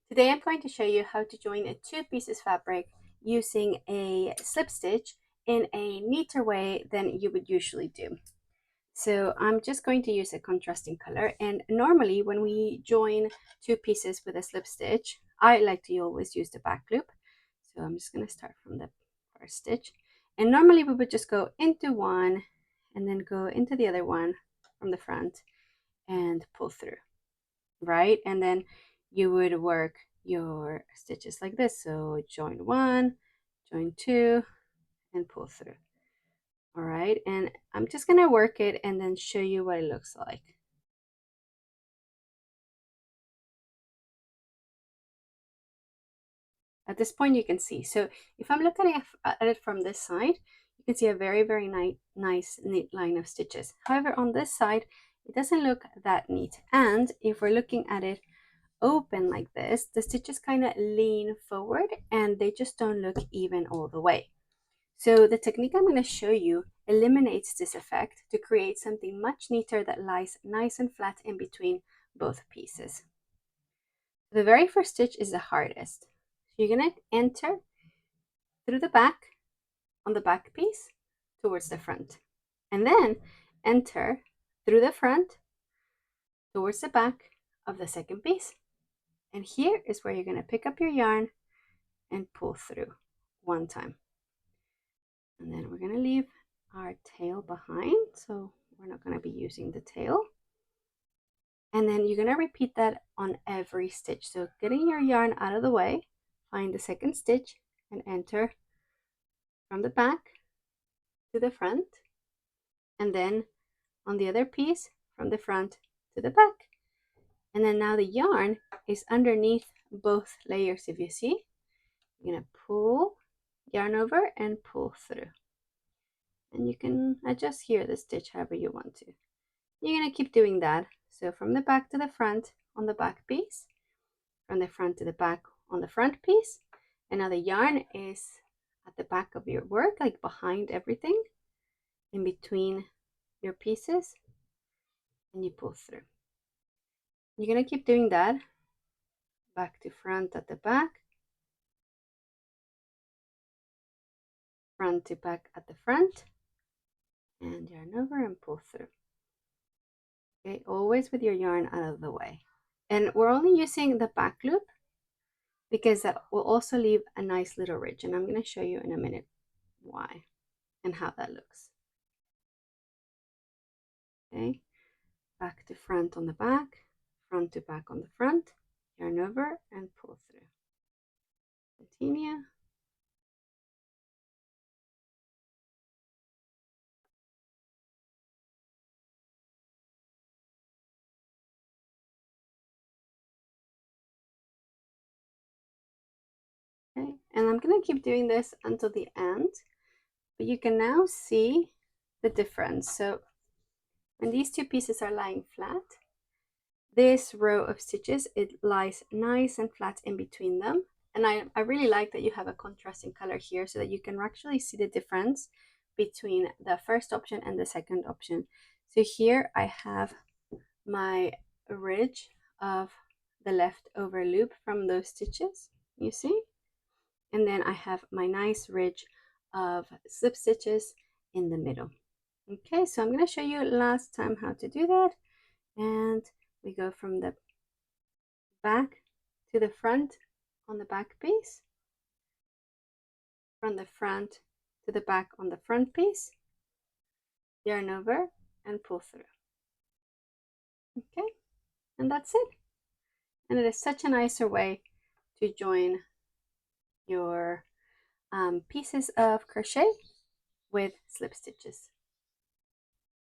Today I'm going to show you how to join a two pieces fabric using a slip stitch in a neater way than you would usually do. So I'm just going to use a contrasting color, and normally when we join two pieces with a slip stitch, I like to always use the back loop. So I'm just going to start from the first stitch, and normally we would just go into one and then go into the other one from the front and pull through, right? And then you would work your stitches like this. So join one, join two, and pull through. All right, and I'm just gonna work it and then show you what it looks like. At this point you can see, so if I'm looking at it from this side, you can see a very nice neat line of stitches. However, on this side it doesn't look that neat, and if we're looking at it open like this, the stitches kind of lean forward and they just don't look even all the way. So the technique I'm going to show you eliminates this effect to create something much neater that lies nice and flat in between both pieces. The very first stitch is the hardest. So you're going to enter through the back on the back piece towards the front, and then enter through the front towards the back of the second piece. And here is where you're going to pick up your yarn and pull through one time. And then we're going to leave our tail behind, so we're not going to be using the tail. And then you're going to repeat that on every stitch. So getting your yarn out of the way, find the second stitch and enter from the back to the front, and then on the other piece from the front to the back. And then now the yarn is underneath both layers. If you see, you're going to pull yarn over and pull through, and you can adjust here the stitch however you want to. You're going to keep doing that. So from the back to the front on the back piece, from the front to the back on the front piece, and now the yarn is at the back of your work, like behind everything, in between your pieces, and you pull through. You're going to keep doing that, back to front at the back, front to back at the front, and yarn over and pull through. Okay, always with your yarn out of the way. And we're only using the back loop because that will also leave a nice little ridge, and I'm going to show you in a minute why and how that looks. Okay, back to front on the back, front to back on the front, yarn over and pull through. Continue. Okay, and I'm going to keep doing this until the end, but you can now see the difference. So when these two pieces are lying flat, this row of stitches, it lies nice and flat in between them. And I really like that you have a contrasting color here so that you can actually see the difference between the first option and the second option. So here I have my ridge of the leftover loop from those stitches, you see? And then I have my nice ridge of slip stitches in the middle. Okay, so I'm going to show you last time how to do that. And we go from the back to the front on the back piece, from the front to the back on the front piece, yarn over and pull through. Okay, and that's it. And it is such a nicer way to join your pieces of crochet with slip stitches.